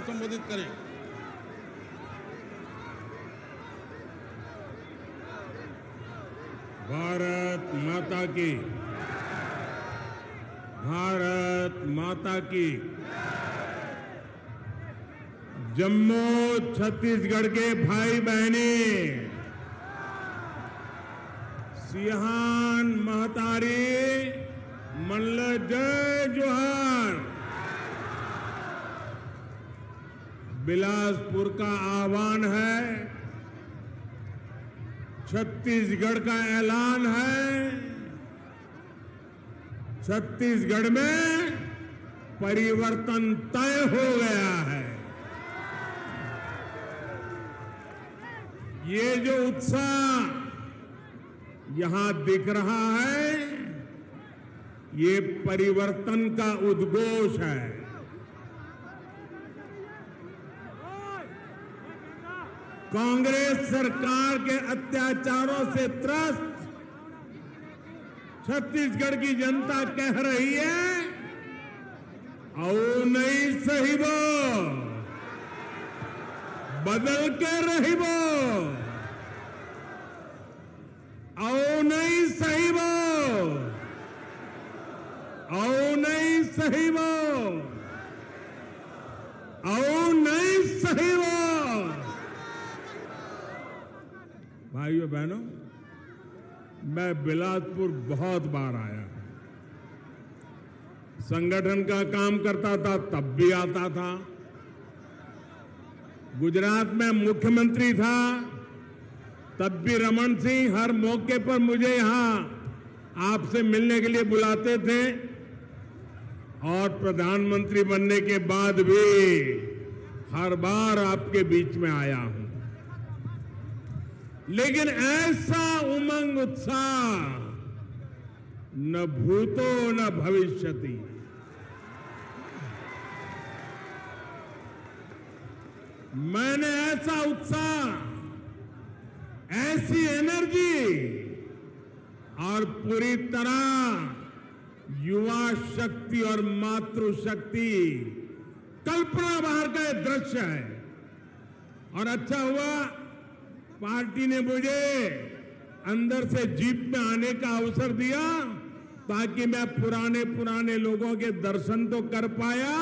संबोधित करें। भारत माता की, भारत माता की। जम्मू छत्तीसगढ़ के भाई बहनी, सियान महतारी मल्ल जय जोहार। बिलासपुर का आह्वान है, छत्तीसगढ़ का ऐलान है। छत्तीसगढ़ में परिवर्तन तय हो गया है। ये जो उत्साह यहां दिख रहा है, ये परिवर्तन का उद्घोष है। कांग्रेस सरकार के अत्याचारों से त्रस्त छत्तीसगढ़ की जनता कह रही है, आओ नहीं सही वो, बदल के रही वो, आओ नहीं सही वो, आओ नहीं सही वो, आओ नहीं सही वो। भाइयों बहनों, मैं बिलासपुर बहुत बार आया। संगठन का काम करता था तब भी आता था। गुजरात में मुख्यमंत्री था तब भी रमन सिंह हर मौके पर मुझे यहां आपसे मिलने के लिए बुलाते थे, और प्रधानमंत्री बनने के बाद भी हर बार आपके बीच में आया हूं। लेकिन ऐसा उमंग उत्साह न भूतो न भविष्यति। मैंने ऐसा उत्साह, ऐसी एनर्जी और पूरी तरह युवा शक्ति और मातृशक्ति, कल्पना बाहर का ये दृश्य है। और अच्छा हुआ पार्टी ने मुझे अंदर से जीप में आने का अवसर दिया, ताकि मैं पुराने लोगों के दर्शन तो कर पाया,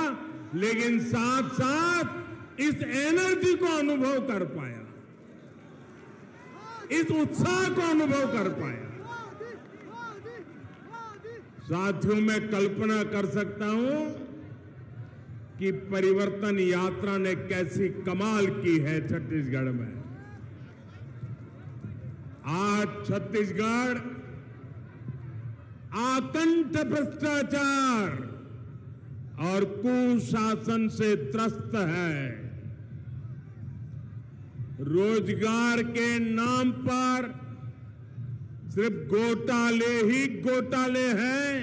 लेकिन साथ साथ इस एनर्जी को अनुभव कर पाया, इस उत्साह को अनुभव कर पाया। साथियों, मैं कल्पना कर सकता हूं कि परिवर्तन यात्रा ने कैसी कमाल की है छत्तीसगढ़ में। आज छत्तीसगढ़ आकंठ भ्रष्टाचार और कुशासन से त्रस्त है। रोजगार के नाम पर सिर्फ घोटाले ही घोटाले हैं।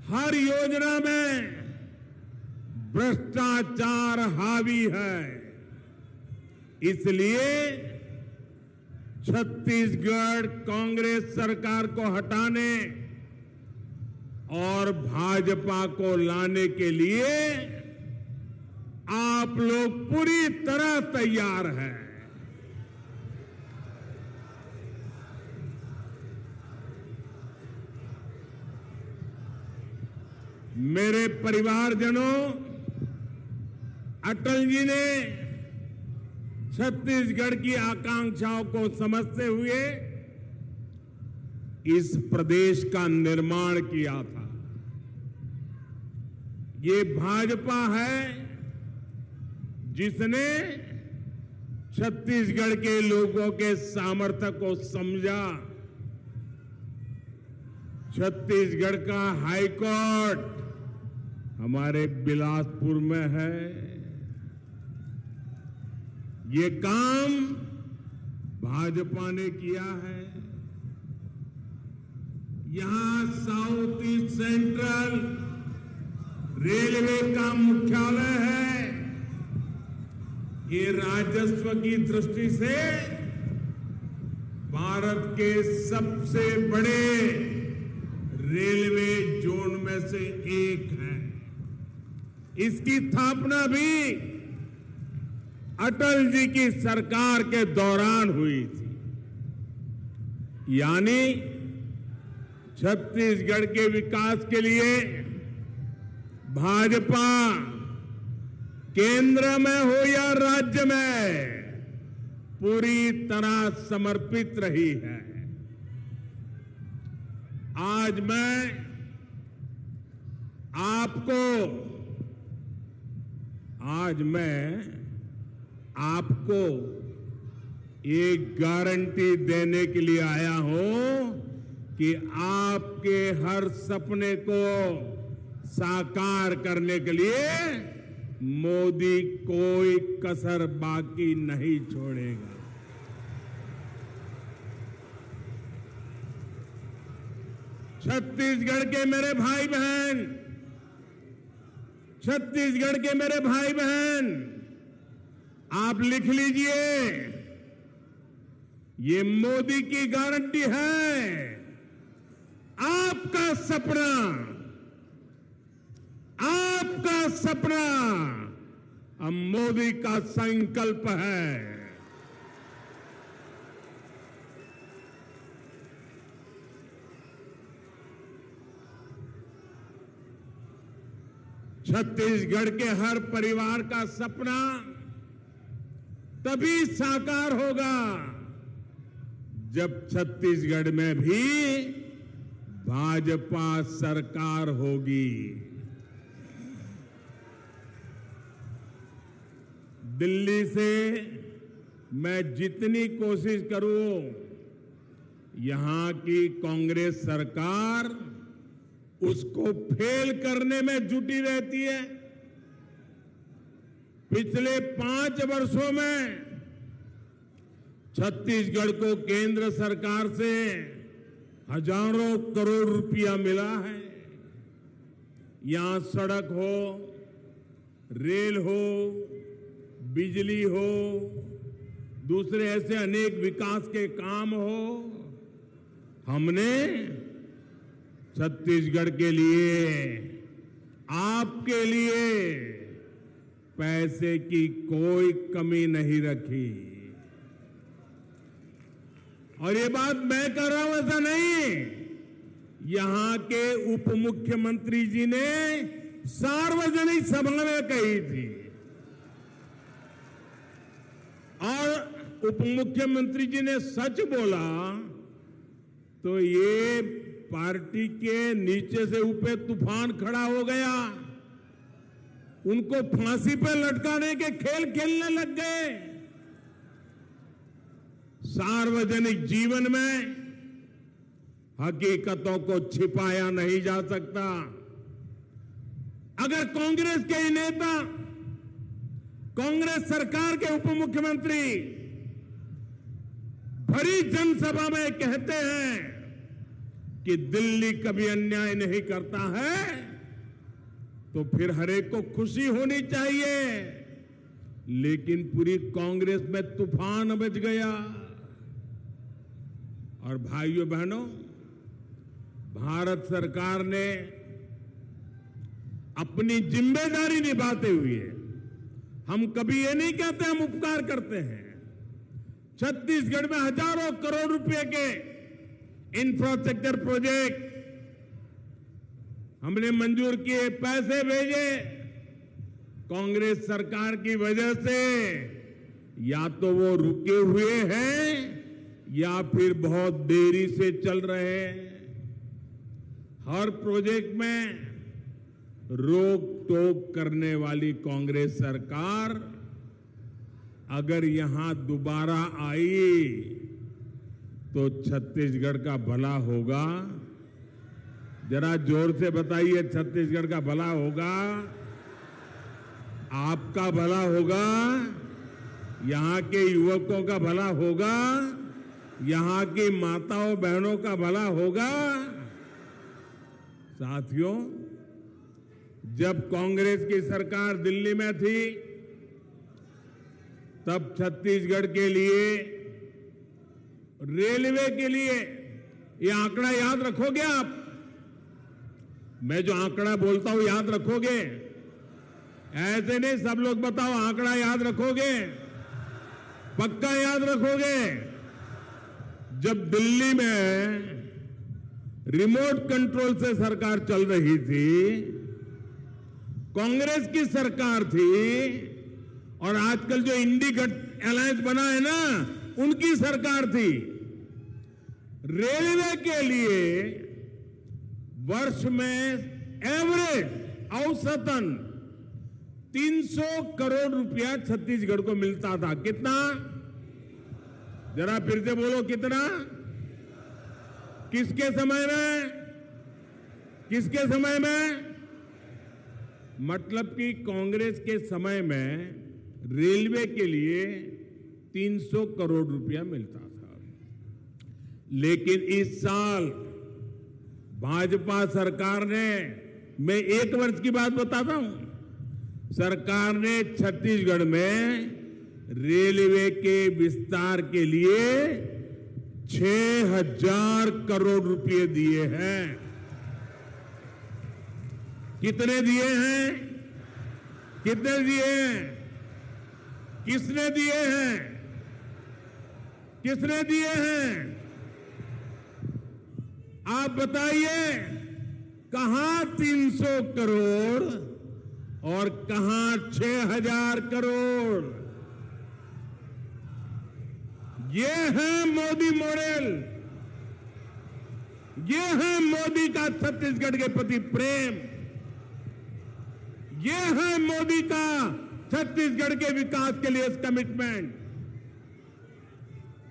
हर योजना में भ्रष्टाचार हावी है। इसलिए छत्तीसगढ़ कांग्रेस सरकार को हटाने और भाजपा को लाने के लिए आप लोग पूरी तरह तैयार हैं। मेरे परिवारजनों, अटल जी ने छत्तीसगढ़ की आकांक्षाओं को समझते हुए इस प्रदेश का निर्माण किया था। ये भाजपा है जिसने छत्तीसगढ़ के लोगों के सामर्थ्य को समझा। छत्तीसगढ़ का हाईकोर्ट हमारे बिलासपुर में है। ये काम भाजपा ने किया है। यहां साउथ ईस्ट सेंट्रल रेलवे का मुख्यालय है। ये राजस्व की दृष्टि से भारत के सबसे बड़े रेलवे जोन में से एक है। इसकी स्थापना भी अटल जी की सरकार के दौरान हुई थी। यानी छत्तीसगढ़ के विकास के लिए भाजपा केंद्र में हो या राज्य में पूरी तरह समर्पित रही है। आज मैं आपको एक गारंटी देने के लिए आया हूं कि आपके हर सपने को साकार करने के लिए मोदी कोई कसर बाकी नहीं छोड़ेगा। छत्तीसगढ़ के मेरे भाई बहन, छत्तीसगढ़ के मेरे भाई बहन, आप लिख लीजिए, ये मोदी की गारंटी है। आपका सपना, आपका सपना अब मोदी का संकल्प है। छत्तीसगढ़ के हर परिवार का सपना तभी साकार होगा जब छत्तीसगढ़ में भी भाजपा सरकार होगी। दिल्ली से मैं जितनी कोशिश करूं, यहां की कांग्रेस सरकार उसको फेल करने में जुटी रहती है। पिछले 5 वर्षों में छत्तीसगढ़ को केंद्र सरकार से हजारों करोड़ रुपया मिला है। यहां सड़क हो, रेल हो, बिजली हो, दूसरे ऐसे अनेक विकास के काम हो, हमने छत्तीसगढ़ के लिए, आपके लिए पैसे की कोई कमी नहीं रखी। और ये बात मैं कर रहा हूं ऐसा नहीं, यहां के उप मुख्यमंत्री जी ने सार्वजनिक सभा में कही थी। और उप मुख्यमंत्री जी ने सच बोला तो ये पार्टी के नीचे से ऊपर तूफान खड़ा हो गया। उनको फांसी पर लटकाने के खेल खेलने लग गए। सार्वजनिक जीवन में हकीकतों को छिपाया नहीं जा सकता। अगर कांग्रेस के ही नेता, कांग्रेस सरकार के उप मुख्यमंत्री भरी जनसभा में कहते हैं कि दिल्ली कभी अन्याय नहीं करता है, तो फिर हरेक को खुशी होनी चाहिए। लेकिन पूरी कांग्रेस में तूफान मच गया। और भाइयों बहनों, भारत सरकार ने अपनी जिम्मेदारी निभाते हुए, हम कभी ये नहीं कहते हम उपकार करते हैं, छत्तीसगढ़ में हजारों करोड़ रुपए के इंफ्रास्ट्रक्चर प्रोजेक्ट हमने मंजूर किए, पैसे भेजे। कांग्रेस सरकार की वजह से या तो वो रुके हुए हैं या फिर बहुत देरी से चल रहे हैं। हर प्रोजेक्ट में रोक टोक करने वाली कांग्रेस सरकार अगर यहां दोबारा आई तो छत्तीसगढ़ का भला होगा। जरा जोर से बताइए, छत्तीसगढ़ का भला होगा, आपका भला होगा, यहां के युवकों का भला होगा, यहां की माताओं बहनों का भला होगा। साथियों, जब कांग्रेस की सरकार दिल्ली में थी तब छत्तीसगढ़ के लिए, रेलवे के लिए, ये आंकड़ा याद रखोगे आप? मैं जो आंकड़ा बोलता हूं याद रखोगे? ऐसे नहीं, सब लोग बताओ, आंकड़ा याद रखोगे? पक्का याद रखोगे? जब दिल्ली में रिमोट कंट्रोल से सरकार चल रही थी, कांग्रेस की सरकार थी, और आजकल जो इंडी अलायंस बना है ना, उनकी सरकार थी। रेलवे के लिए वर्ष में एवरेज औसतन 300 करोड़ रुपया छत्तीसगढ़ को मिलता था। कितना? जरा फिर से बोलो, कितना? किसके समय में? किसके समय में? मतलब कि कांग्रेस के समय में रेलवे के लिए 300 करोड़ रुपया मिलता था। लेकिन इस साल भाजपा सरकार ने, मैं एक वर्ष की बात बताता हूं, सरकार ने छत्तीसगढ़ में रेलवे के विस्तार के लिए 6,000 करोड़ रुपए दिए हैं। कितने दिए हैं? कितने दिए हैं? किसने दिए हैं? किसने दिए हैं? आप बताइए, कहां 300 करोड़ और कहां 6,000 करोड़? ये है मोदी मॉडल, ये है मोदी का छत्तीसगढ़ के प्रति प्रेम, ये है मोदी का छत्तीसगढ़ के विकास के लिए कमिटमेंट।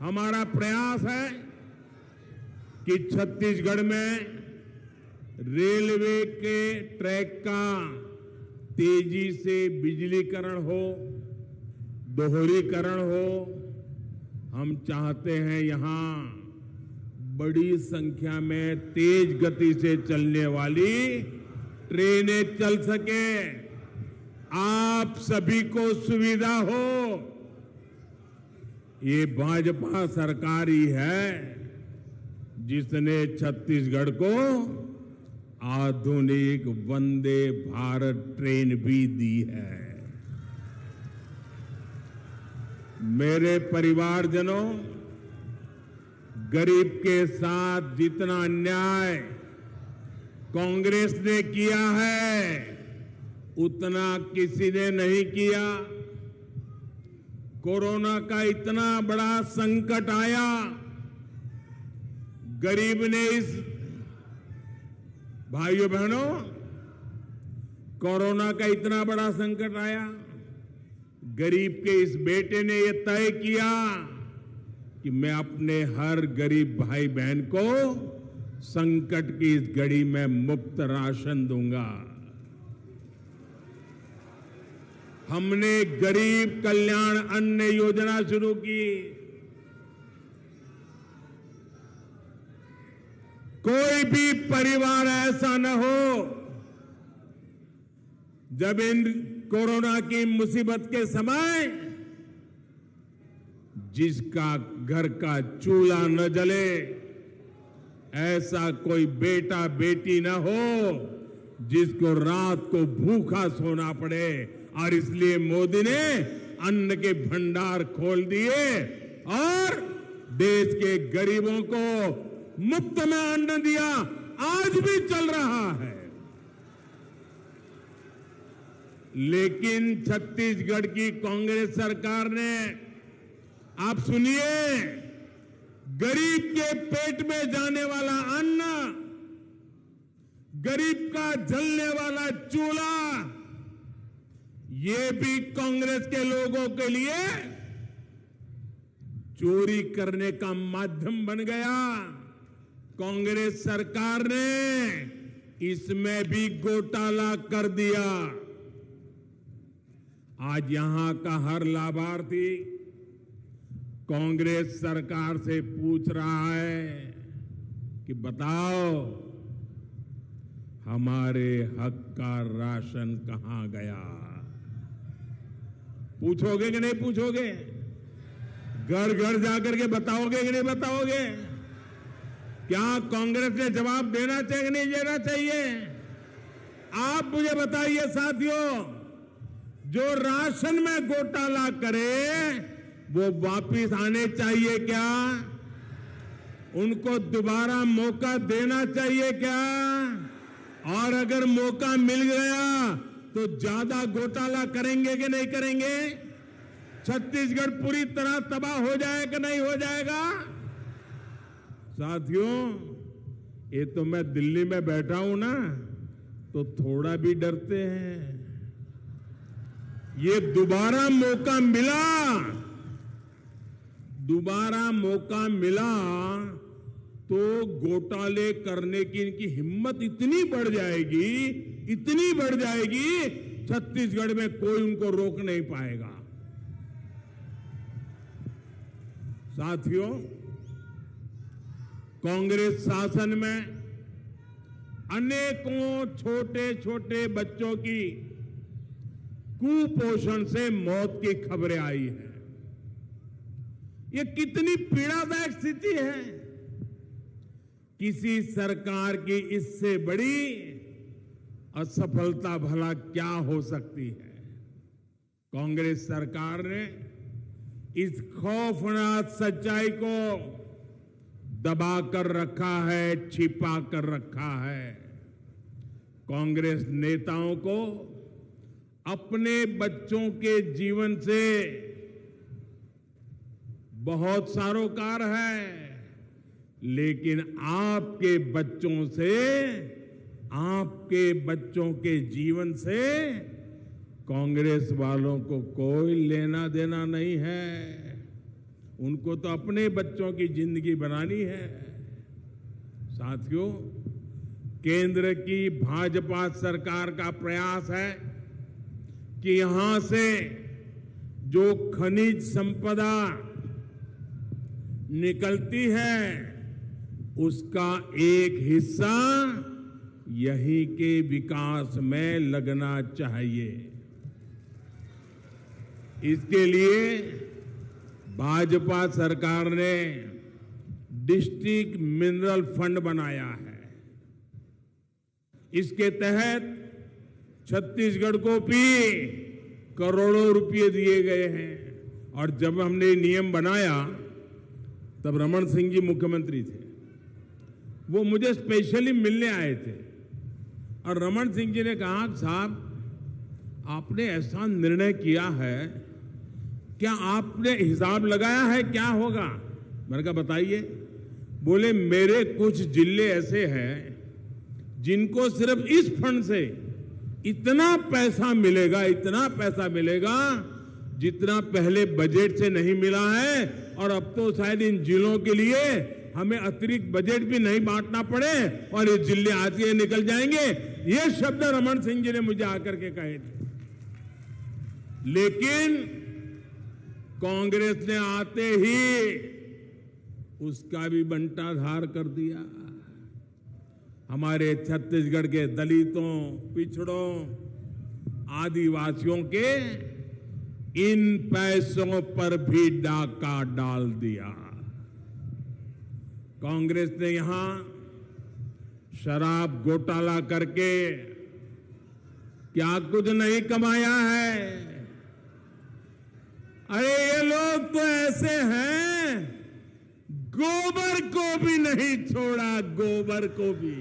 हमारा प्रयास है कि छत्तीसगढ़ में रेलवे के ट्रैक का तेजी से बिजलीकरण हो, दोहरीकरण हो। हम चाहते हैं यहां बड़ी संख्या में तेज गति से चलने वाली ट्रेनें चल सके, आप सभी को सुविधा हो। ये भाजपा सरकार ही है जिसने छत्तीसगढ़ को आधुनिक वंदे भारत ट्रेन भी दी है। मेरे परिवारजनों, गरीब के साथ जितना अन्याय कांग्रेस ने किया है, उतना किसी ने नहीं किया। कोरोना का इतना बड़ा संकट आया, गरीब ने इस, भाइयों बहनों, कोरोना का इतना बड़ा संकट आया, गरीब के इस बेटे ने यह तय किया कि मैं अपने हर गरीब भाई बहन को संकट की इस घड़ी में मुफ्त राशन दूंगा। हमने गरीब कल्याण अन्न योजना शुरू की। कोई भी परिवार ऐसा न हो जब इन कोरोना की मुसीबत के समय जिसका घर का चूल्हा न जले, ऐसा कोई बेटा बेटी न हो जिसको रात को भूखा सोना पड़े। और इसलिए मोदी ने अन्न के भंडार खोल दिए और देश के गरीबों को मुफ्त में अन्न दिया। आज भी चल रहा है। लेकिन छत्तीसगढ़ की कांग्रेस सरकार ने, आप सुनिए, गरीब के पेट में जाने वाला अन्न, गरीब का जलने वाला चूल्हा, ये भी कांग्रेस के लोगों के लिए चोरी करने का माध्यम बन गया। कांग्रेस सरकार ने इसमें भी घोटाला कर दिया। आज यहां का हर लाभार्थी कांग्रेस सरकार से पूछ रहा है कि बताओ हमारे हक का राशन कहां गया। पूछोगे कि नहीं पूछोगे? घर घर जाकर के बताओगे कि नहीं बताओगे? क्या कांग्रेस ने जवाब देना चाहिए कि नहीं देना चाहिए? आप मुझे बताइए साथियों, जो राशन में घोटाला करे वो वापिस आने चाहिए क्या? उनको दोबारा मौका देना चाहिए क्या? और अगर मौका मिल गया तो ज्यादा घोटाला करेंगे कि नहीं करेंगे? छत्तीसगढ़ पूरी तरह तबाह हो जाएगा कि नहीं हो जाएगा? साथियों, ये तो मैं दिल्ली में बैठा हूं ना, तो थोड़ा भी डरते हैं। ये दोबारा मौका मिला तो घोटाले करने की इनकी हिम्मत इतनी बढ़ जाएगी, छत्तीसगढ़ में कोई उनको रोक नहीं पाएगा। साथियों, कांग्रेस शासन में अनेकों छोटे छोटे बच्चों की कुपोषण से मौत की खबरें आई हैं। ये कितनी पीड़ादायक स्थिति है। किसी सरकार की इससे बड़ी असफलता भला क्या हो सकती है? कांग्रेस सरकार ने इस खौफनाक सच्चाई को दबा कर रखा है, छिपा कर रखा है। कांग्रेस नेताओं को अपने बच्चों के जीवन से बहुत सरोकार है, लेकिन आपके बच्चों के जीवन से कांग्रेस वालों को कोई लेना देना नहीं है। उनको तो अपने बच्चों की जिंदगी बनानी है। साथियों, केंद्र की भाजपा सरकार का प्रयास है कि यहां से जो खनिज संपदा निकलती है उसका एक हिस्सा यहीं के विकास में लगना चाहिए। इसके लिए भाजपा सरकार ने डिस्ट्रिक्ट मिनरल फंड बनाया है। इसके तहत छत्तीसगढ़ को भी करोड़ों रुपए दिए गए हैं। और जब हमने ये नियम बनाया तब रमन सिंह जी मुख्यमंत्री थे। वो मुझे स्पेशली मिलने आए थे और रमन सिंह जी ने कहा, साहब आपने ऐसा निर्णय किया है, क्या आपने हिसाब लगाया है क्या होगा? मैंने कहा बताइए। बोले मेरे कुछ जिले ऐसे हैं जिनको सिर्फ इस फंड से इतना पैसा मिलेगा जितना पहले बजट से नहीं मिला है, और अब तो शायद इन जिलों के लिए हमें अतिरिक्त बजट भी नहीं बांटना पड़े और ये जिले आज के निकल जाएंगे। ये शब्द रमन सिंह जी ने मुझे आकर के कहे थे। लेकिन कांग्रेस ने आते ही उसका भी बंटाधार कर दिया। हमारे छत्तीसगढ़ के दलितों, पिछड़ों, आदिवासियों के इन पैसों पर भी डाका डाल दिया। कांग्रेस ने यहां शराब घोटाला करके क्या कुछ नहीं कमाया है। अरे ये लोग तो ऐसे हैं, गोबर को भी नहीं छोड़ा, गोबर को भी।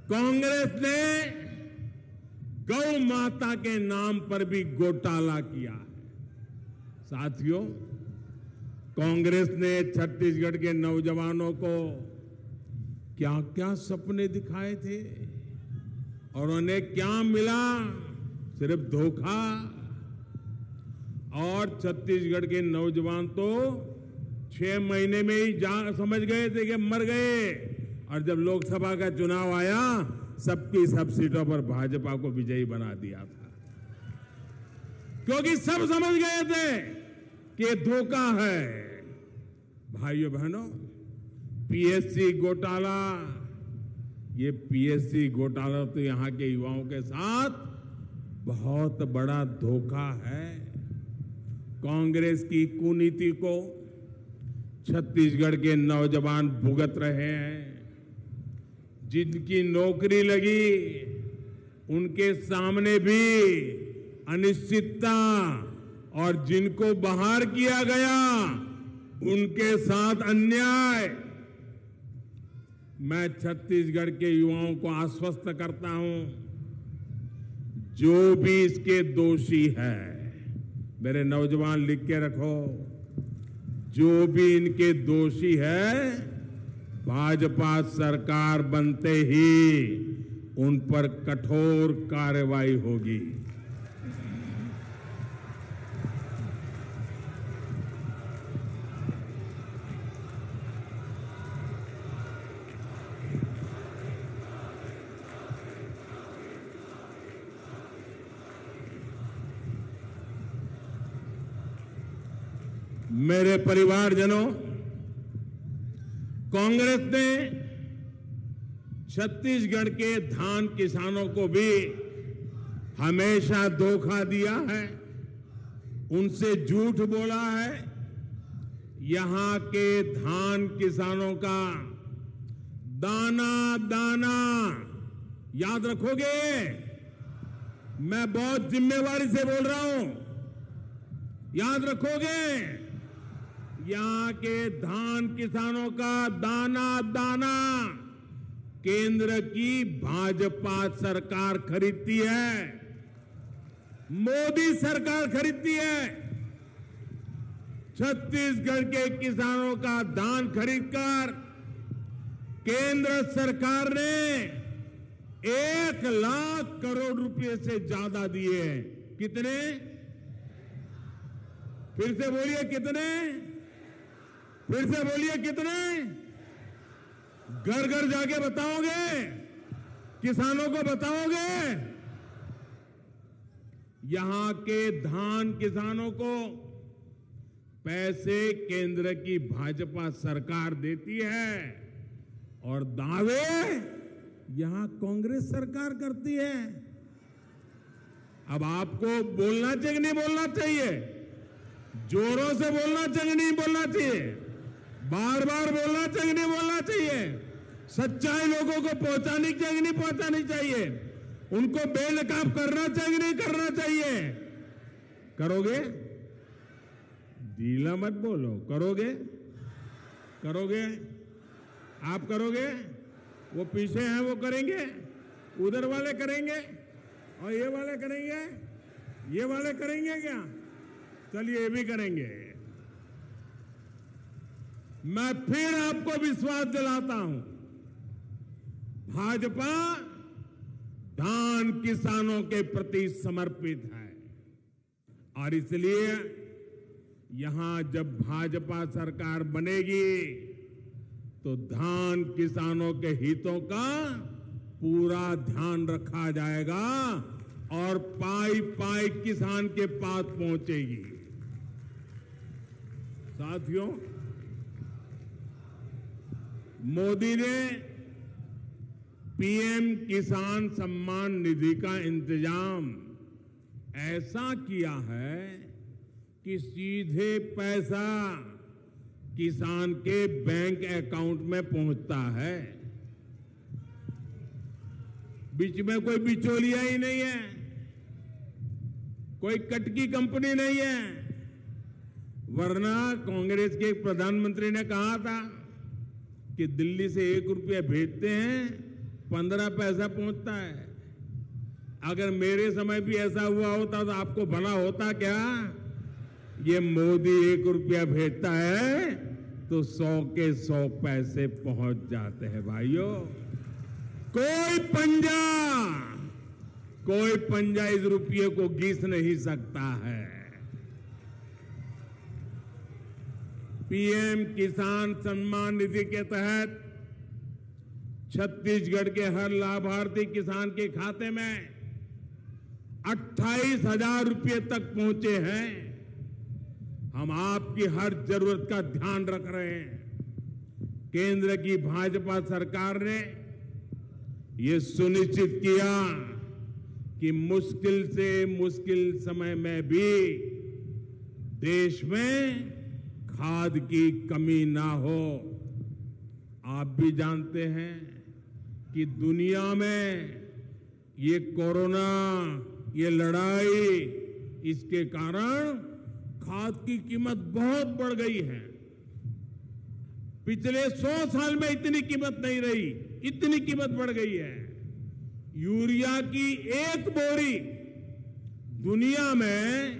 कांग्रेस ने गौ माता के नाम पर भी घोटाला किया है। साथियों, कांग्रेस ने छत्तीसगढ़ के नौजवानों को क्या क्या सपने दिखाए थे और उन्हें क्या मिला? सिर्फ धोखा। और छत्तीसगढ़ के नौजवान तो 6 महीने में ही समझ गए थे कि मर गए। और जब लोकसभा का चुनाव आया, सबकी सब सीटों पर भाजपा को विजयी बना दिया था, क्योंकि सब समझ गए थे कि ये धोखा है। भाइयों बहनों, पीएससी घोटाला, ये पीएससी घोटाला तो यहां के युवाओं के साथ बहुत बड़ा धोखा है। कांग्रेस की कुनीति को छत्तीसगढ़ के नौजवान भुगत रहे हैं। जिनकी नौकरी लगी उनके सामने भी अनिश्चितता और जिनको बाहर किया गया उनके साथ अन्याय। मैं छत्तीसगढ़ के युवाओं को आश्वस्त करता हूं, जो भी इसके दोषी है, मेरे नौजवान लिख के रखो, जो भी इनके दोषी है, भाजपा सरकार बनते ही उन पर कठोर कार्रवाई होगी। मेरे परिवारजनों, कांग्रेस ने छत्तीसगढ़ के धान किसानों को भी हमेशा धोखा दिया है, उनसे झूठ बोला है। यहां के धान किसानों का दाना दाना याद रखोगे? मैं बहुत जिम्मेवारी से बोल रहा हूं, याद रखोगे? यहां के धान किसानों का दाना दाना केंद्र की भाजपा सरकार खरीदती है, मोदी सरकार खरीदती है। छत्तीसगढ़ के किसानों का धान खरीदकर केंद्र सरकार ने 1 लाख करोड़ रुपए से ज्यादा दिए हैं। कितने? फिर से बोलिए कितने? फिर से बोलिए कितने? घर घर जाके बताओगे? किसानों को बताओगे? यहां के धान किसानों को पैसे केंद्र की भाजपा सरकार देती है और दावे यहां कांग्रेस सरकार करती है। अब आपको बोलना चाहिए कि नहीं बोलना चाहिए? जोरों से बोलना चाहिए नहीं बोलना चाहिए? बार बार बोलना चाहिए नहीं बोलना चाहिए? सच्चाई लोगों को पहुंचानी चाहिए नहीं पहुंचानी चाहिए? उनको बेनकाब करना चाहिए नहीं करना चाहिए? करोगे? ढीला मत बोलो, करोगे? करोगे? आप करोगे? वो पीछे हैं वो करेंगे, उधर वाले करेंगे और ये वाले करेंगे, ये वाले करेंगे क्या? चलिए ये भी करेंगे। मैं फिर आपको विश्वास दिलाता हूं, भाजपा धान किसानों के प्रति समर्पित है और इसलिए यहां जब भाजपा सरकार बनेगी तो धान किसानों के हितों का पूरा ध्यान रखा जाएगा और पाई पाई किसान के पास पहुंचेगी। साथियों, मोदी ने पीएम किसान सम्मान निधि का इंतजाम ऐसा किया है कि सीधे पैसा किसान के बैंक अकाउंट में पहुंचता है, बीच में कोई बिचौलिया ही नहीं है, कोई कटकी कंपनी नहीं है। वरना कांग्रेस के एक प्रधानमंत्री ने कहा था कि दिल्ली से 1 रुपया भेजते हैं 15 पैसा पहुंचता है। अगर मेरे समय भी ऐसा हुआ होता तो आपको भला होता क्या? ये मोदी 1 रुपया भेजता है तो 100 के 100 पैसे पहुंच जाते हैं। भाइयों, कोई पंजा इस रुपये को घिस नहीं सकता है। पीएम किसान सम्मान निधि के तहत छत्तीसगढ़ के हर लाभार्थी किसान के खाते में 28,000 रुपये तक पहुंचे हैं। हम आपकी हर जरूरत का ध्यान रख रहे हैं। केंद्र की भाजपा सरकार ने ये सुनिश्चित किया कि मुश्किल से मुश्किल समय में भी देश में खाद की कमी ना हो। आप भी जानते हैं कि दुनिया में ये कोरोना, ये लड़ाई, इसके कारण खाद की कीमत बहुत बढ़ गई है। पिछले 100 साल में इतनी कीमत नहीं रही, इतनी कीमत बढ़ गई है। यूरिया की एक बोरी दुनिया में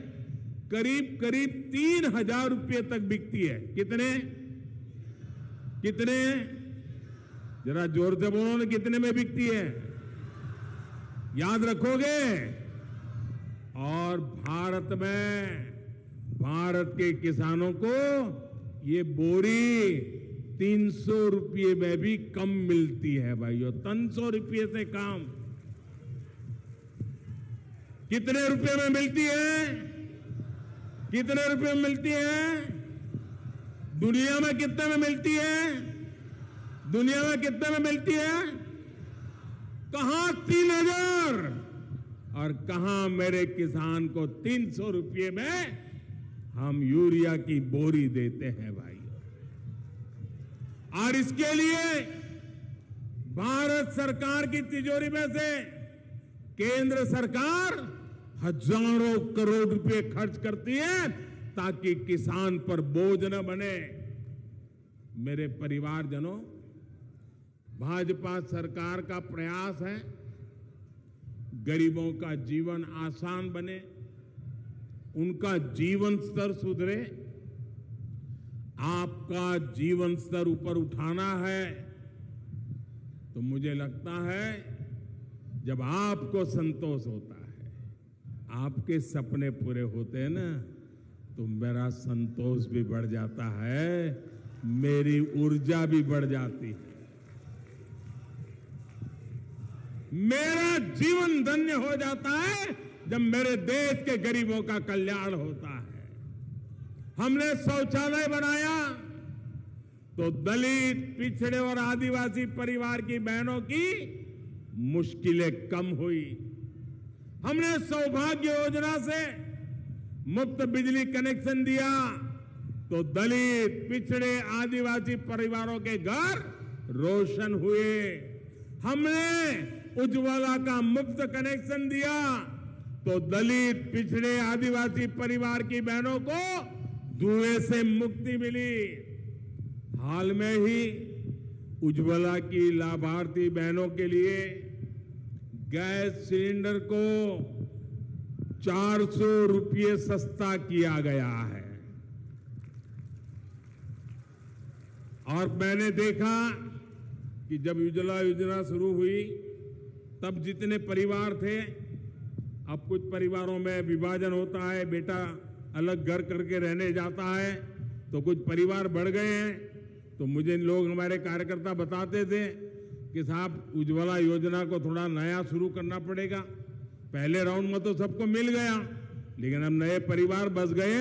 करीब करीब 3,000 रुपये तक बिकती है। कितने कितने? जरा जोर से बोलो ना, कितने में बिकती है? याद रखोगे? और भारत में, भारत के किसानों को ये बोरी 300 रुपये में भी कम मिलती है भाइयों, 300 रुपये से कम। कितने रुपए में मिलती है? कितने रुपए में मिलती है? दुनिया में कितने में मिलती है? दुनिया में कितने में मिलती है? कहां 3,000 और कहां मेरे किसान को 300 रुपये में हम यूरिया की बोरी देते हैं भाई। और इसके लिए भारत सरकार की तिजोरी में से केंद्र सरकार हजारों करोड़ रुपए खर्च करती है ताकि किसान पर बोझ न बने। मेरे परिवारजनों, भाजपा सरकार का प्रयास है गरीबों का जीवन आसान बने, उनका जीवन स्तर सुधरे। आपका जीवन स्तर ऊपर उठाना है तो मुझे लगता है जब आपको संतोष होता है, आपके सपने पूरे होते हैं ना, तो मेरा संतोष भी बढ़ जाता है, मेरी ऊर्जा भी बढ़ जाती है, मेरा जीवन धन्य हो जाता है जब मेरे देश के गरीबों का कल्याण होता है। हमने शौचालय बनाया तो दलित, पिछड़े और आदिवासी परिवार की बहनों की मुश्किलें कम हुई। हमने सौभाग्य योजना से मुफ्त बिजली कनेक्शन दिया तो दलित, पिछड़े, आदिवासी परिवारों के घर रोशन हुए। हमने उज्ज्वला का मुफ्त कनेक्शन दिया तो दलित, पिछड़े, आदिवासी परिवार की बहनों को धुएं से मुक्ति मिली। हाल में ही उज्ज्वला की लाभार्थी बहनों के लिए गैस सिलेंडर को 400 रुपये सस्ता किया गया है। और मैंने देखा कि जब उज्ज्वला योजना शुरू हुई तब जितने परिवार थे, अब कुछ परिवारों में विभाजन होता है, बेटा अलग घर करके रहने जाता है, तो कुछ परिवार बढ़ गए हैं। तो मुझे लोग, हमारे कार्यकर्ता बताते थे कि साहब उज्ज्वला योजना को थोड़ा नया शुरू करना पड़ेगा। पहले राउंड में तो सबको मिल गया, लेकिन अब नए परिवार बस गए।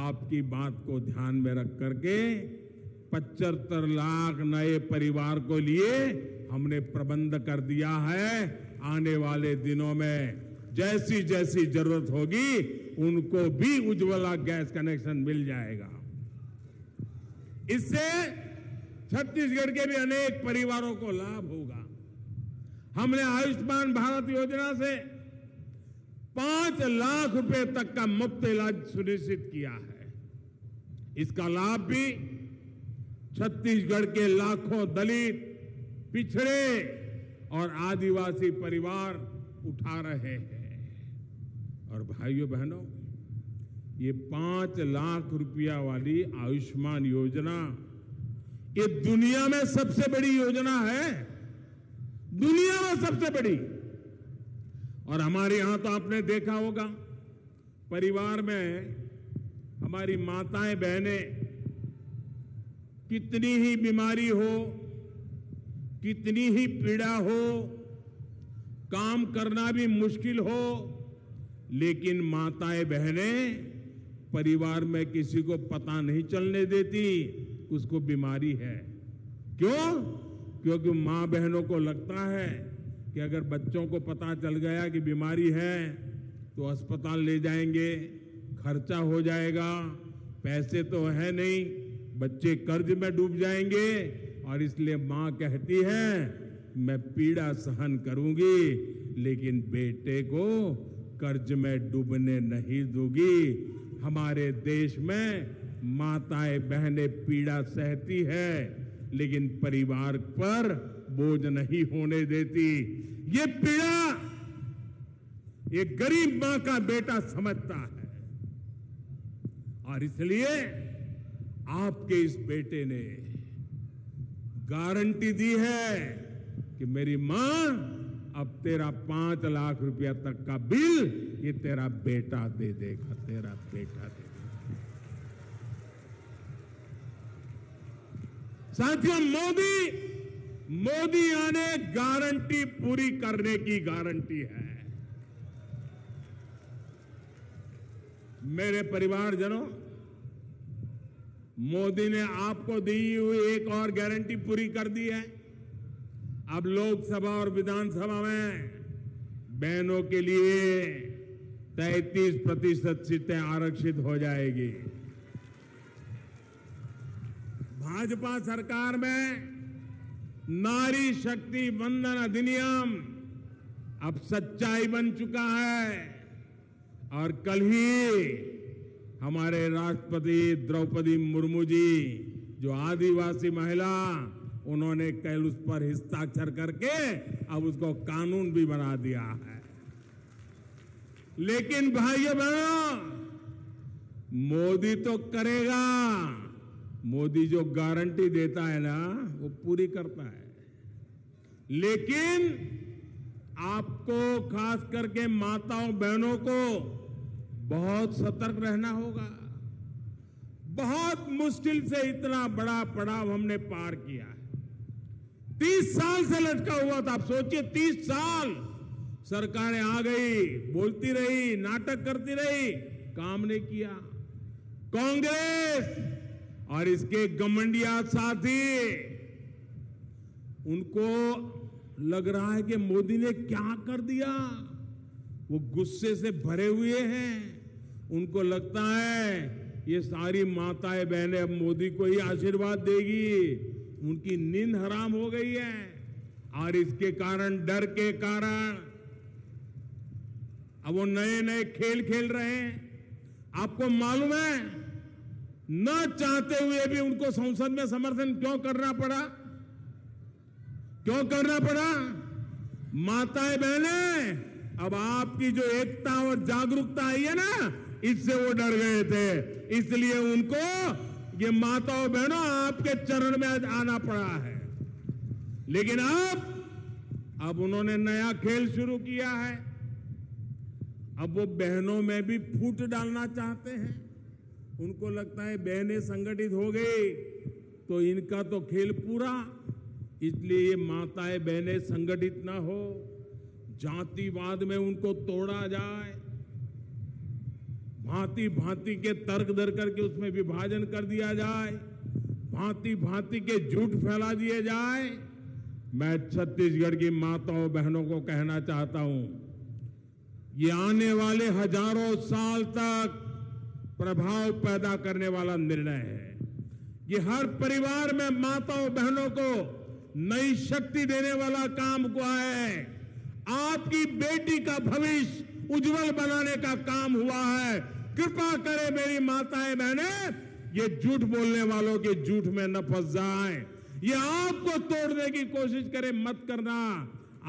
आपकी बात को ध्यान में रख करके 75 लाख नए परिवार को लिए हमने प्रबंध कर दिया है। आने वाले दिनों में जैसी जैसी जरूरत होगी उनको भी उज्ज्वला गैस कनेक्शन मिल जाएगा। इससे छत्तीसगढ़ के भी अनेक परिवारों को लाभ होगा। हमने आयुष्मान भारत योजना से 5 लाख रुपए तक का मुफ्त इलाज सुनिश्चित किया है। इसका लाभ भी छत्तीसगढ़ के लाखों दलित, पिछड़े और आदिवासी परिवार उठा रहे हैं। और भाइयों बहनों, ये 5 लाख रुपया वाली आयुष्मान योजना ये दुनिया में सबसे बड़ी योजना है, दुनिया में सबसे बड़ी। और हमारे यहां तो आपने देखा होगा, परिवार में हमारी माताएं बहनें कितनी ही बीमारी हो, कितनी ही पीड़ा हो, काम करना भी मुश्किल हो, लेकिन माताएं बहनें परिवार में किसी को पता नहीं चलने देती उसको बीमारी है। क्यों? क्योंकि मां बहनों को लगता है कि अगर बच्चों को पता चल गया कि बीमारी है तो अस्पताल ले जाएंगे, खर्चा हो जाएगा, पैसे तो है नहीं, बच्चे कर्ज में डूब जाएंगे। और इसलिए मां कहती है मैं पीड़ा सहन करूंगी, लेकिन बेटे को कर्ज में डूबने नहीं दूंगी। हमारे देश में माताएं बहनें पीड़ा सहती है, लेकिन परिवार पर बोझ नहीं होने देती। ये पीड़ा ये गरीब मां का बेटा समझता है, और इसलिए आपके इस बेटे ने गारंटी दी है कि मेरी मां, अब तेरा 5 लाख रुपया तक का बिल ये तेरा बेटा दे देगा, तेरा बेटा दे देगा। साथियों, मोदी आने गारंटी पूरी करने की गारंटी है। मेरे परिवारजनों, मोदी ने आपको दी हुई एक और गारंटी पूरी कर दी है। अब लोकसभा और विधानसभा में बहनों के लिए 33% सीटें आरक्षित हो जाएगी। भाजपा सरकार में नारी शक्ति वंदन अधिनियम अब सच्चाई बन चुका है, और कल ही हमारे राष्ट्रपति द्रौपदी मुर्मू जी, जो आदिवासी महिला, उन्होंने कल उस पर हस्ताक्षर करके अब उसको कानून भी बना दिया है। लेकिन भाइयों बहनों, मोदी तो करेगा, मोदी जो गारंटी देता है ना वो पूरी करता है। लेकिन आपको, खास करके माताओं बहनों को बहुत सतर्क रहना होगा। बहुत मुश्किल से इतना बड़ा पड़ाव हमने पार किया है। 30 साल से लटका हुआ था। आप सोचिए, 30 साल सरकारें आ गई, बोलती रही, नाटक करती रही, काम नहीं किया। कांग्रेस और इसके घमंडिया साथी, उनको लग रहा है कि मोदी ने क्या कर दिया। वो गुस्से से भरे हुए हैं। उनको लगता है ये सारी माताएं बहनें अब मोदी को ही आशीर्वाद देगी। उनकी नींद हराम हो गई है, और इसके कारण, डर के कारण, अब वो नए नए खेल खेल रहे हैं। आपको मालूम है, न चाहते हुए भी उनको संसद में समर्थन क्यों करना पड़ा? क्यों करना पड़ा? माताएं बहनें, अब आपकी जो एकता और जागरूकता आई है ना, इससे वो डर गए थे। इसलिए उनको, ये माताओं बहनों, आपके चरण में आना पड़ा है। लेकिन अब उन्होंने नया खेल शुरू किया है। अब वो बहनों में भी फूट डालना चाहते हैं। उनको लगता है बहनें संगठित हो गई तो इनका तो खेल पूरा। इसलिए ये माताएं बहनें संगठित ना हो, जातिवाद में उनको तोड़ा जाए, भांति भांति के तर्क दर करके उसमें विभाजन कर दिया जाए, भांति भांति के झूठ फैला दिए जाए। मैं छत्तीसगढ़ की माताओं बहनों को कहना चाहता हूं, ये आने वाले हजारों साल तक प्रभाव पैदा करने वाला निर्णय है। ये हर परिवार में माताओं बहनों को नई शक्ति देने वाला काम हुआ है। आपकी बेटी का भविष्य उज्जवल बनाने का काम हुआ है। कृपा करें मेरी माताएं बहनें, ये झूठ बोलने वालों के झूठ में न फंस जाएं। ये आपको तोड़ने की कोशिश करें, मत करना।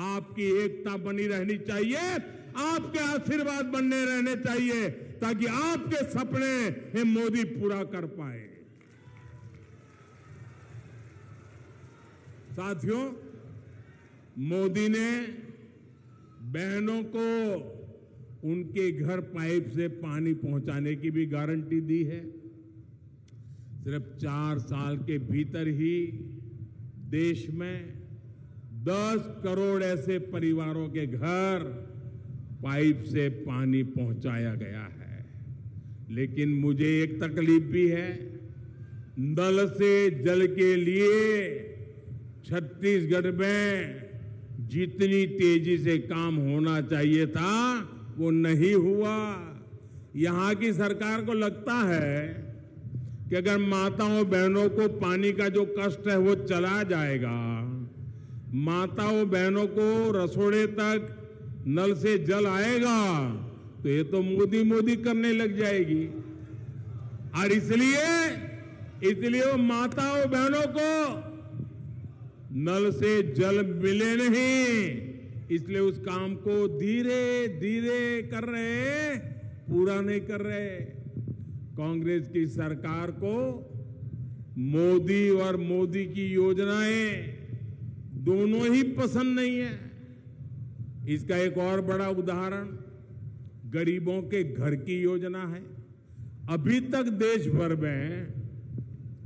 आपकी एकता बनी रहनी चाहिए, आपके आशीर्वाद बनने रहने चाहिए, ताकि आपके सपने ये मोदी पूरा कर पाए। साथियों, मोदी ने बहनों को उनके घर पाइप से पानी पहुंचाने की भी गारंटी दी है। सिर्फ 4 साल के भीतर ही देश में 10 करोड़ ऐसे परिवारों के घर पाइप से पानी पहुंचाया गया है। लेकिन मुझे एक तकलीफ भी है, नल से जल के लिए छत्तीसगढ़ में जितनी तेजी से काम होना चाहिए था वो नहीं हुआ। यहां की सरकार को लगता है कि अगर माताओं बहनों को पानी का जो कष्ट है वो चला जाएगा, माताओं बहनों को रसोड़े तक नल से जल आएगा तो ये तो मोदी मोदी करने लग जाएगी। और इसलिए वो माताओं बहनों को नल से जल मिले नहीं, इसलिए उस काम को धीरे धीरे कर रहे, पूरा नहीं कर रहे। कांग्रेस की सरकार को मोदी और मोदी की योजनाएं दोनों ही पसंद नहीं है। इसका एक और बड़ा उदाहरण गरीबों के घर की योजना है। अभी तक देश भर में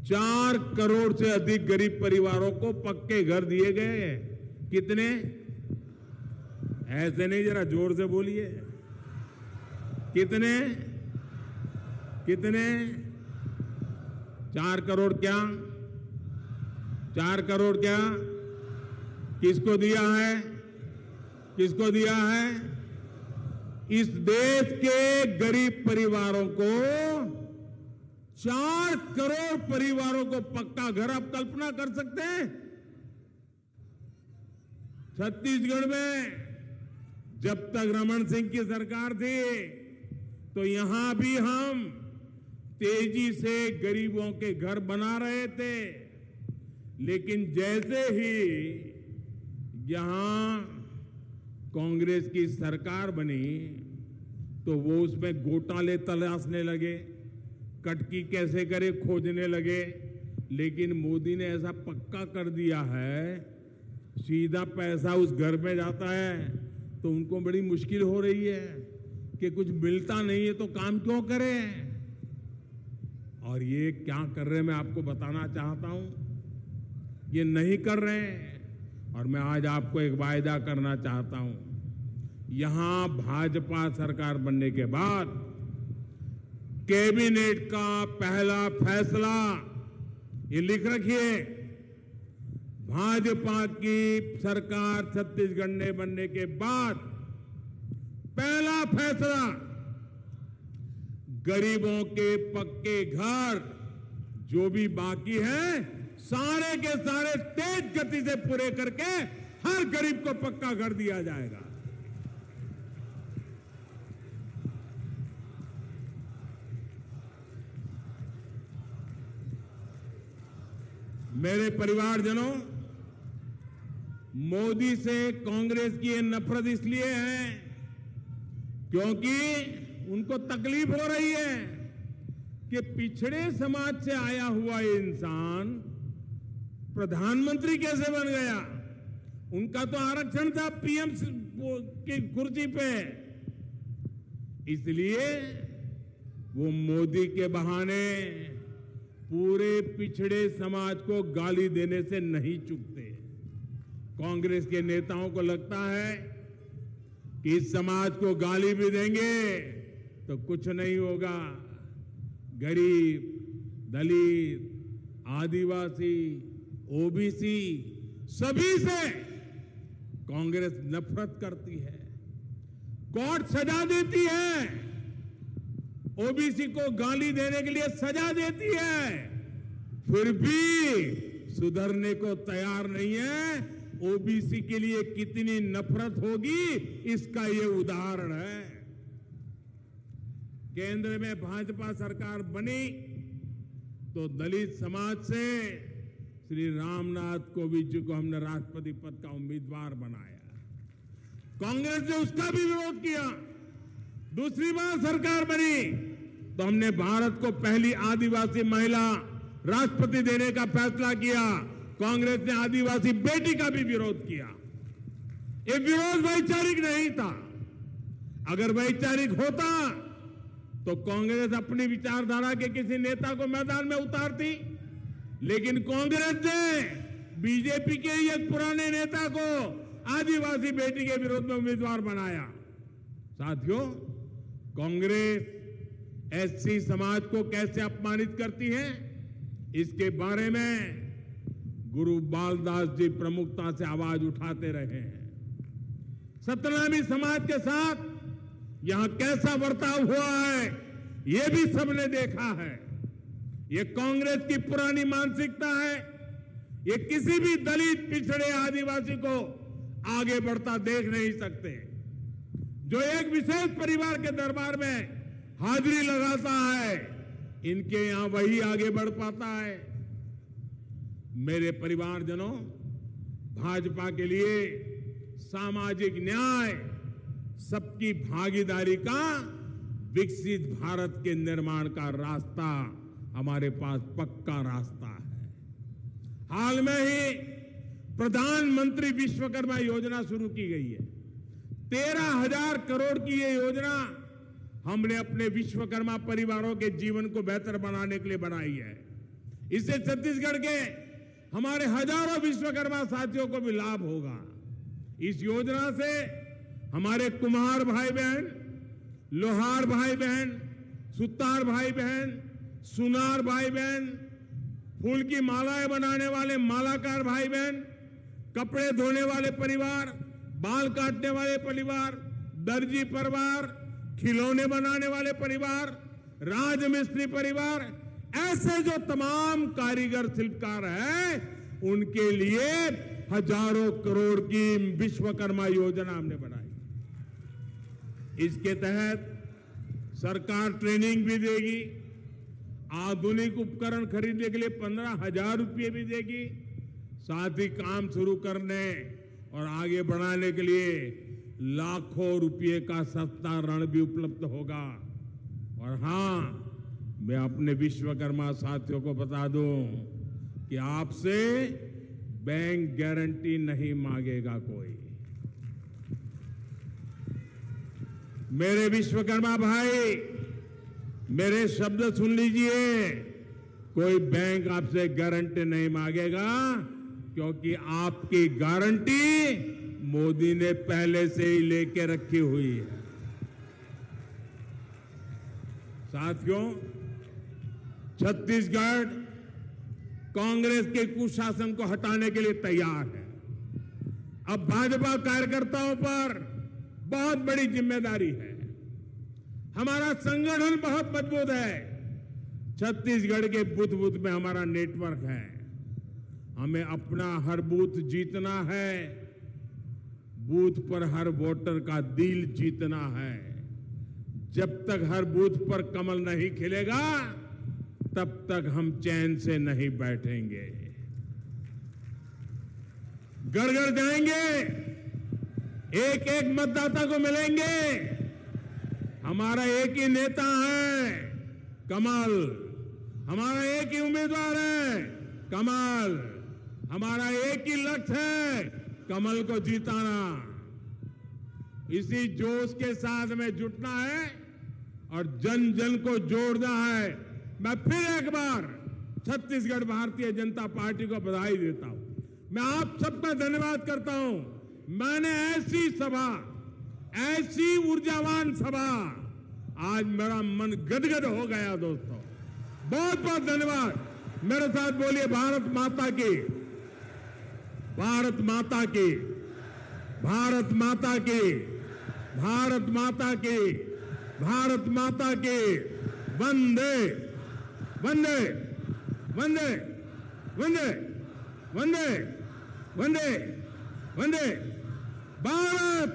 4 करोड़ से अधिक गरीब परिवारों को पक्के घर दिए गए हैं। कितने? ऐसे नहीं, जरा जोर से बोलिए। कितने? 4 करोड़ क्या? 4 करोड़ क्या? किसको दिया है? किसको दिया है? इस देश के गरीब परिवारों को, 4 करोड़ परिवारों को पक्का घर। आप कल्पना कर सकते हैं? छत्तीसगढ़ में जब तक रमन सिंह की सरकार थी तो यहां भी हम तेजी से गरीबों के घर बना रहे थे, लेकिन जैसे ही यहां कांग्रेस की सरकार बनी तो वो उसमें घोटाले तलाशने लगे, कटकी कैसे करे खोजने लगे। लेकिन मोदी ने ऐसा पक्का कर दिया है, सीधा पैसा उस घर में जाता है, तो उनको बड़ी मुश्किल हो रही है कि कुछ मिलता नहीं है तो काम क्यों करें। और ये क्या कर रहे हैं मैं आपको बताना चाहता हूं, ये नहीं कर रहे हैं। और मैं आज आपको एक वायदा करना चाहता हूं, यहां भाजपा सरकार बनने के बाद कैबिनेट का पहला फैसला, ये लिख रखिए, भाजपा की सरकार छत्तीसगढ़ में बनने के बाद पहला फैसला, गरीबों के पक्के घर जो भी बाकी हैं सारे के सारे तेज गति से पूरे करके हर गरीब को पक्का घर दिया जाएगा। मेरे परिवारजनों, मोदी से कांग्रेस की ये नफरत इसलिए है क्योंकि उनको तकलीफ हो रही है कि पिछड़े समाज से आया हुआ इंसान प्रधानमंत्री कैसे बन गया। उनका तो आरक्षण था पीएम की कुर्सी पे, इसलिए वो मोदी के बहाने पूरे पिछड़े समाज को गाली देने से नहीं चूकते। कांग्रेस के नेताओं को लगता है कि इस समाज को गाली भी देंगे तो कुछ नहीं होगा। गरीब, दलित, आदिवासी, ओबीसी सभी से कांग्रेस नफरत करती है, कोर्ट सजा देती है, ओबीसी को गाली देने के लिए सजा देती है, फिर भी सुधरने को तैयार नहीं है। ओबीसी के लिए कितनी नफरत होगी इसका ये उदाहरण है। केंद्र में भाजपा सरकार बनी तो दलित समाज से श्री रामनाथ कोविंद जी को हमने राष्ट्रपति पद का उम्मीदवार बनाया। कांग्रेस ने उसका भी विरोध किया। दूसरी बार सरकार बनी तो हमने भारत को पहली आदिवासी महिला राष्ट्रपति देने का फैसला किया। कांग्रेस ने आदिवासी बेटी का भी विरोध किया। ये विरोध वैचारिक नहीं था। अगर वैचारिक होता तो कांग्रेस अपनी विचारधारा के किसी नेता को मैदान में उतारती, लेकिन कांग्रेस ने बीजेपी के एक पुराने नेता को आदिवासी बेटी के विरोध में उम्मीदवार बनाया। साथियों, कांग्रेस एससी समाज को कैसे अपमानित करती है, इसके बारे में गुरु बालदास जी प्रमुखता से आवाज उठाते रहे हैं। सतनामी समाज के साथ यहां कैसा बर्ताव हुआ है, यह भी सबने देखा है। यह कांग्रेस की पुरानी मानसिकता है। ये किसी भी दलित, पिछड़े, आदिवासी को आगे बढ़ता देख नहीं सकते। जो एक विशेष परिवार के दरबार में हाजिरी लगाता है, इनके यहां वही आगे बढ़ पाता है। मेरे परिवारजनों, भाजपा के लिए सामाजिक न्याय, सबकी भागीदारी का विकसित भारत के निर्माण का रास्ता हमारे पास पक्का रास्ता है। हाल में ही प्रधानमंत्री विश्वकर्मा योजना शुरू की गई है। 13,000 करोड़ की ये योजना हमने अपने विश्वकर्मा परिवारों के जीवन को बेहतर बनाने के लिए बनाई है। इससे छत्तीसगढ़ के हमारे हजारों विश्वकर्मा साथियों को भी लाभ होगा। इस योजना से हमारे कुम्हार भाई बहन, लोहार भाई बहन, सुतार भाई बहन, सुनार भाई बहन, फूल की मालाएं बनाने वाले मालाकार भाई बहन, कपड़े धोने वाले परिवार, बाल काटने वाले परिवार, दर्जी परिवार, खिलौने बनाने वाले परिवार, राजमिस्त्री परिवार, ऐसे जो तमाम कारीगर शिल्पकार हैं, उनके लिए हजारों करोड़ की विश्वकर्मा योजना हमने बनाई। इसके तहत सरकार ट्रेनिंग भी देगी, आधुनिक उपकरण खरीदने के लिए 15,000 रुपये भी देगी, साथ ही काम शुरू करने और आगे बढ़ाने के लिए लाखों रुपये का सस्ता ऋण भी उपलब्ध होगा। और हां, मैं अपने विश्वकर्मा साथियों को बता दूं कि आपसे बैंक गारंटी नहीं मांगेगा कोई। मेरे विश्वकर्मा भाई, मेरे शब्द सुन लीजिए, कोई बैंक आपसे गारंटी नहीं मांगेगा, क्योंकि आपकी गारंटी मोदी ने पहले से ही लेके रखी हुई है। साथियों, छत्तीसगढ़ कांग्रेस के कुशासन को हटाने के लिए तैयार है। अब भाजपा कार्यकर्ताओं पर बहुत बड़ी जिम्मेदारी है। हमारा संगठन बहुत मजबूत है। छत्तीसगढ़ के बूथ बूथ में हमारा नेटवर्क है। हमें अपना हर बूथ जीतना है, बूथ पर हर वोटर का दिल जीतना है। जब तक हर बूथ पर कमल नहीं खिलेगा, तब तक हम चैन से नहीं बैठेंगे। घर घर जाएंगे, एक एक मतदाता को मिलेंगे। हमारा एक ही नेता है, कमल। हमारा एक ही उम्मीदवार है, कमल। हमारा एक ही लक्ष्य है, कमल को जिताना। इसी जोश के साथ में जुटना है और जन जन को जोड़ना है। मैं फिर एक बार छत्तीसगढ़ भारतीय जनता पार्टी को बधाई देता हूं। मैं आप सबका धन्यवाद करता हूं। मैंने ऐसी सभा, ऐसी ऊर्जावान सभा, आज मेरा मन गदगद हो गया दोस्तों। बहुत बहुत धन्यवाद। मेरे साथ बोलिए, भारत माता की, भारत माता की, भारत माता की, भारत माता की, भारत माता की। वंदे वंदे वंदे वंदे वंदे वंदे वंदे। भारत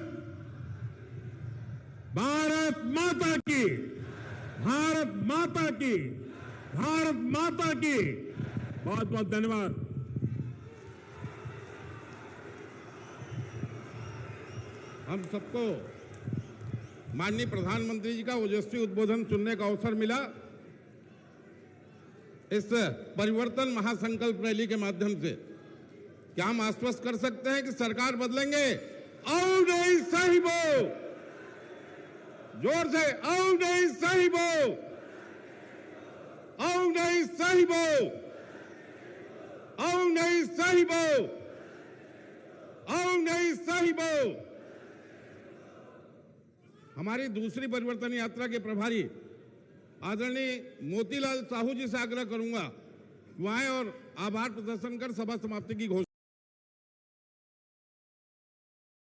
भारत माता की, भारत माता की, भारत माता की। बहुत बहुत धन्यवाद। हम सबको माननीय प्रधानमंत्री जी का ओजस्वी उद्बोधन सुनने का अवसर मिला। इस परिवर्तन महासंकल्प रैली के माध्यम से क्या हम आश्वस्त कर सकते हैं कि सरकार बदलेंगे? आओ नहीं साहिबो, जोर से आओ नहीं साहिबो, आओ नहीं साहिबो, आओ नहीं साहिबो, आओ नहीं साहिबो। हमारी दूसरी परिवर्तन यात्रा के प्रभारी आदरणीय मोतीलाल साहू जी से आग्रह करूंगा, वहां और आभार प्रदर्शन कर सभा समाप्ति की घोषणा